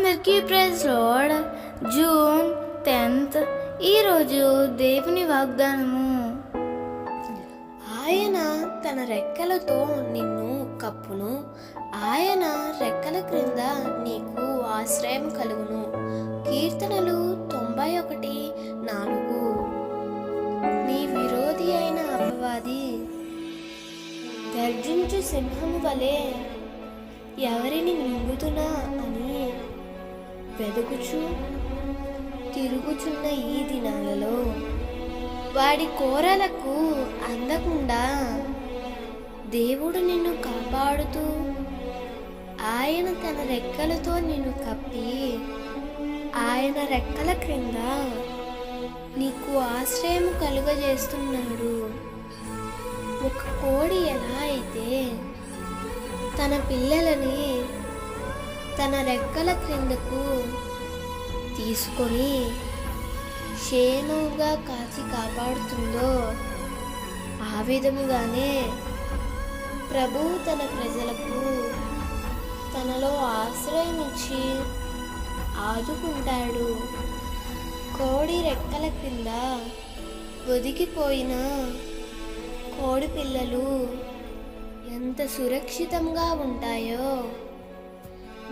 అందరికీ praise lord. June 10th ఈరోజు దేవుని వాగ్దానము. ఆయన తన రెక్కలతో నిన్ను కప్పును, ఆయన రెక్కల క్రింద నీకు ఆశ్రయం కలుగును. కీర్తనలు 91:4. నీ విరోధి అయిన అపవాది గర్జించు సింహము వలె ఎవరిని మింగుతున్నా అని వెదుకుచు తిరుగుచున్న ఈ దినాలలో వాడి కోరలకు అందకుండా దేవుడు నిన్ను కాపాడుతూ ఆయన తన రెక్కలతో నిన్ను కప్పి ఆయన రెక్కల క్రింద నీకు ఆశ్రయం కలుగజేస్తున్నాడు. ఒక కోడి ఎలా అయితే తన పిల్లలని తన రెక్కల క్రిందకు తీసుకొని క్షేమంగా కాచి కాపాడుతుందో, ఆ విధముగానే ప్రభువు తన ప్రజలకు తనలో ఆశ్రయం ఇచ్చి ఆదుకుంటాడు. కోడి రెక్కల క్రింద ఒదిగిపోయిన కోడి పిల్లలు ఎంత సురక్షితంగా ఉంటాయో,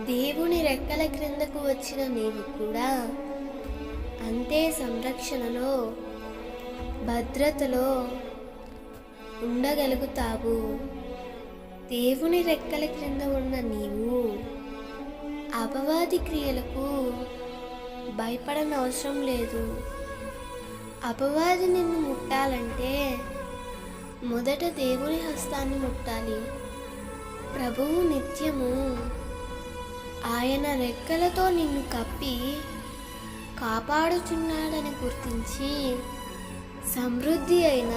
దేవుని రెక్కల క్రిందకు వచ్చిన నీవు కూడా అంతే సంరక్షణలో భద్రతలో ఉండగలుగుతావు. దేవుని రెక్కల క్రింద ఉన్న నీవు అపవాది క్రియలకు భయపడనవసరం లేదు. అపవాది నిన్ను ముట్టాలంటే మొదట దేవుని హస్తాన్ని ముట్టాలి. ప్రభువు నిత్యము ఆయన రెక్కలతో నిన్ను కప్పి కాపాడుచున్నాడని గుర్తించి సమృద్ధి అయిన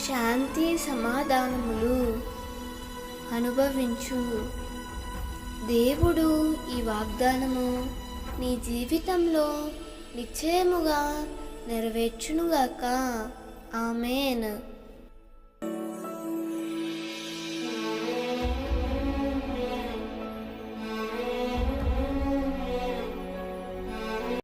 శాంతి సమాధానములు అనుభవించు. దేవుడు ఈ వాగ్దానము నీ జీవితంలో నిశ్చయముగా నెరవేర్చునుగాక. ఆమేన్.